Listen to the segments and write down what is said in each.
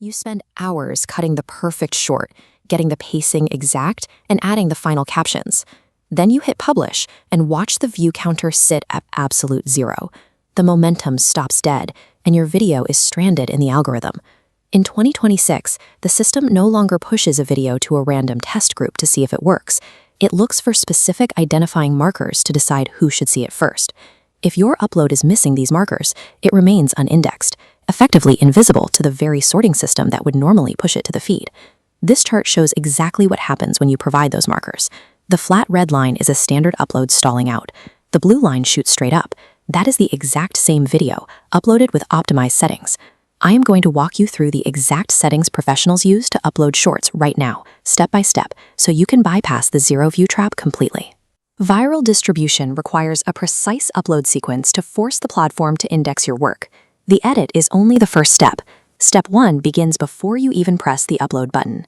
You spend hours cutting the perfect short, getting the pacing exact, and adding the final captions. Then you hit publish and watch the view counter sit at absolute zero. The momentum stops dead, and your video is stranded in the algorithm. In 2026, the system no longer pushes a video to a random test group to see if it works. It looks for specific identifying markers to decide who should see it first. If your upload is missing these markers, it remains unindexed, effectively invisible to the very sorting system that would normally push it to the feed. This chart shows exactly what happens when you provide those markers. The flat red line is a standard upload stalling out. The blue line shoots straight up. That is the exact same video, uploaded with optimized settings. I am going to walk you through the exact settings professionals use to upload shorts right now, step by step, so you can bypass the zero view trap completely. Viral distribution requires a precise upload sequence to force the platform to index your work. The edit is only the first step. Step 1 begins before you even press the upload button.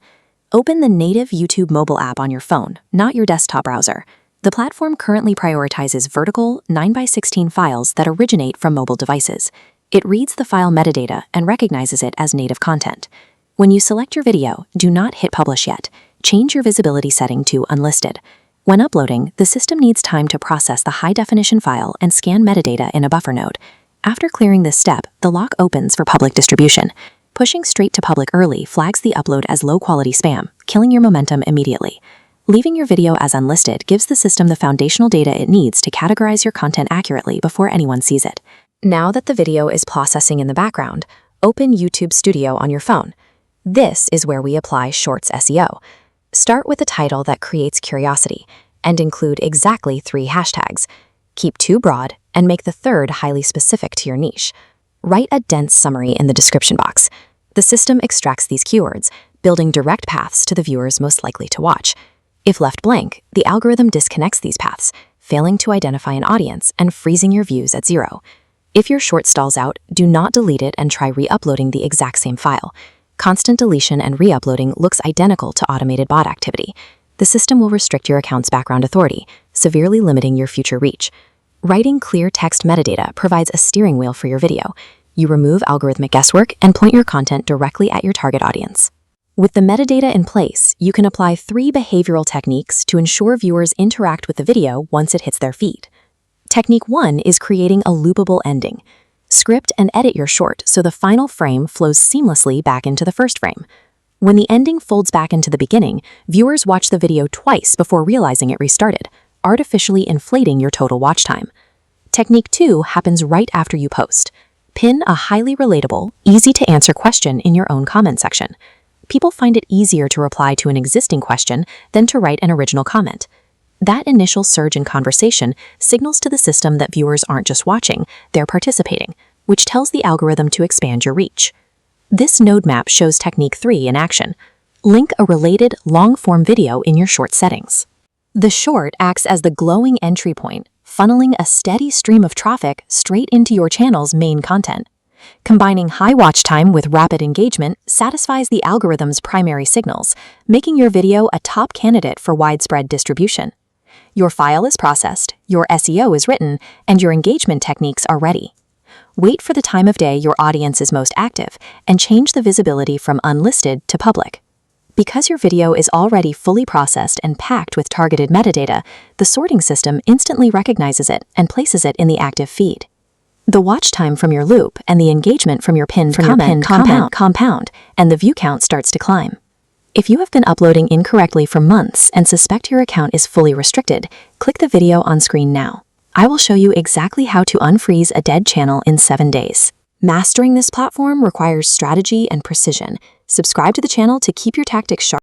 Open the native YouTube mobile app on your phone, not your desktop browser. The platform currently prioritizes vertical 9x16 files that originate from mobile devices. It reads the file metadata and recognizes it as native content. When you select your video, do not hit publish yet. Change your visibility setting to unlisted. When uploading, the system needs time to process the high-definition file and scan metadata in a buffer node. After clearing this step, the lock opens for public distribution. Pushing straight to public early flags the upload as low-quality spam, killing your momentum immediately. Leaving your video as unlisted gives the system the foundational data it needs to categorize your content accurately before anyone sees it. Now that the video is processing in the background, open YouTube Studio on your phone. This is where we apply Shorts SEO. Start with a title that creates curiosity and include exactly 3 hashtags. Keep 2 broad and make the third highly specific to your niche. Write a dense summary in the description box. The system extracts these keywords, building direct paths to the viewers most likely to watch. If left blank, the algorithm disconnects these paths, failing to identify an audience and freezing your views at 0. If your short stalls out, do not delete it and try re-uploading the exact same file. Constant deletion and re-uploading looks identical to automated bot activity. The system will restrict your account's background authority, severely limiting your future reach. Writing clear text metadata provides a steering wheel for your video. You remove algorithmic guesswork and point your content directly at your target audience. With the metadata in place, you can apply 3 behavioral techniques to ensure viewers interact with the video once it hits their feed. Technique 1 is creating a loopable ending. Script and edit your short so the final frame flows seamlessly back into the first frame. When the ending folds back into the beginning, viewers watch the video twice before realizing it restarted, artificially inflating your total watch time. Technique 2 happens right after you post. Pin a highly relatable, easy-to-answer question in your own comment section. People find it easier to reply to an existing question than to write an original comment. That initial surge in conversation signals to the system that viewers aren't just watching, they're participating, which tells the algorithm to expand your reach. This node map shows Technique 3 in action. Link a related, long-form video in your short settings. The short acts as the glowing entry point, funneling a steady stream of traffic straight into your channel's main content. Combining high watch time with rapid engagement satisfies the algorithm's primary signals, making your video a top candidate for widespread distribution. Your file is processed, your SEO is written, and your engagement techniques are ready. Wait for the time of day your audience is most active and change the visibility from unlisted to public. Because your video is already fully processed and packed with targeted metadata, the sorting system instantly recognizes it and places it in the active feed. The watch time from your loop and the engagement from your pinned comment compound, and the view count starts to climb. If you have been uploading incorrectly for months and suspect your account is fully restricted, click the video on screen now. I will show you exactly how to unfreeze a dead channel in 7 days. Mastering this platform requires strategy and precision. Subscribe to the channel to keep your tactics sharp.